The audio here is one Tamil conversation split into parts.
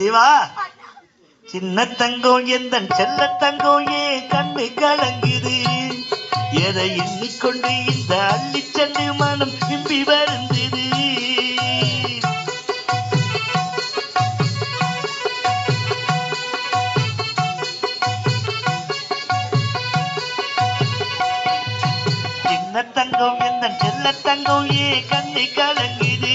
தேவா சின்ன தங்கம் எந்த செல்ல தங்கம் ஏன் கண்ணு கலங்குது எதை எண்ணிக்கொண்டு இந்த அள்ளி சென்று மனம் விம்பி வருந்தது சின்ன தங்கம் எந்த செல்ல தங்கம் ஏன் கண்ணு கலங்குது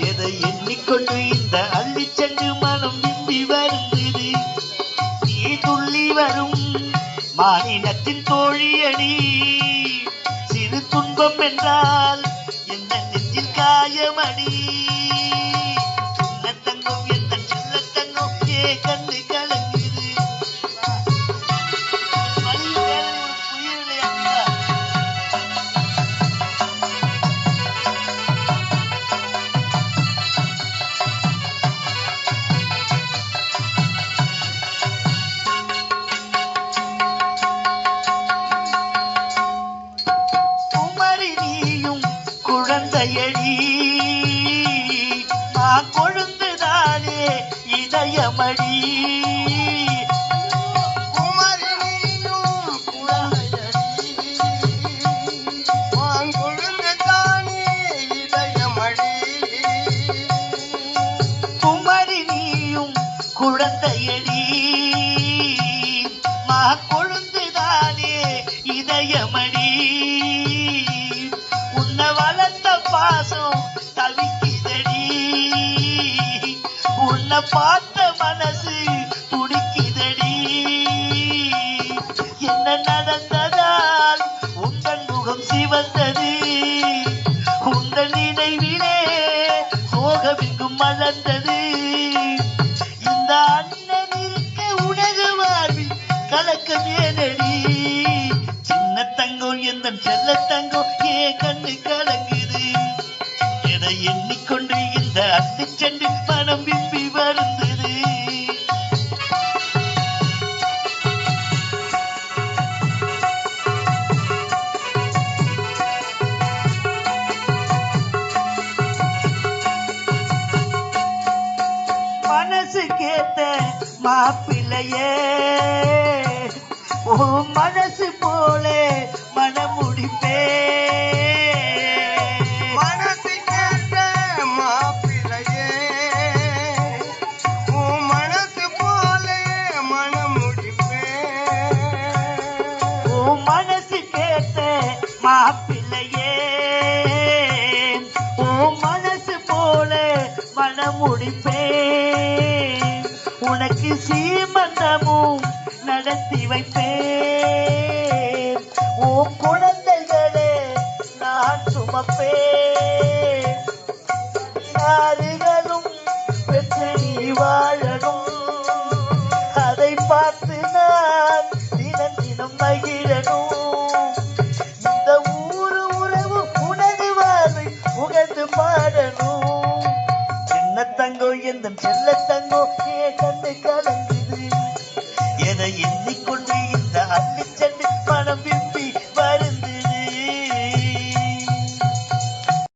எதை எண்ணிக்கொண்டு இந்த அள்ளி சென்று மனம் விம்பி வருந்தது நீ துள்ளி வரும் மாநிலத்தின் தோழியடி சிறு துன்பம் என்றால் என்ன நெஞ்சில் காயமடி சின்ன தங்கம் எந்த செல்ல தங்கம் ஏ கண்ணு கலங்குது குழந்தையடி நான் கொழுந்துதானே இதயமடி குமரி நீயும் குழந்தையடி மா கொழுந்துதானே இதயமடி வளர்த்த பாசம் தவிக்குதடி உன்னை பார்த்த மனசு துடிக்குதடி என்ன நடந்ததால் உங்கள் முகம் சிவந்தது உங்கள் நினைவிலே சோகமெங்கும் மலர்ந்தது இந்த அண்ணன் இருக்க உனது வாழ்வில் கலக்கம் ஏனடி சின்ன தங்கம் எந்த செல்ல தங்கம் ஏ கண்ணு கலங்குது எதை எண்ணிக்கொண்டு இந்த அள்ளி சென்று மனம் விம்பி வருந்தது மனசு கேட்ட மாப்பிள்ளையே ஓ மனசு போல மனமுடிப்பே மனசு கேட்ட மாப்பிள்ளையே ஓ மனசு போல மனமுடிப்பே ஓ மனசு கேட்ட மாப்பிள்ளையே ஓ மனசு போல மனமுடிப்பே உனக்கு சீமந்தமும் நடத்தி வைப்பேன் ஓ குழந்தைகளே நான் சுமப்பேன் யாருகளும் பெற்று நீ வாழணும் அதை பார்த்து நான் தினம் தினம் மகிழணும் இந்த ஊரு உறவு உனது வாழ்வை புகழ்ந்து பாடணும் சின்ன தங்கம் எந்த செல்ல தங்கம் ஏ கண்ணு கலங்க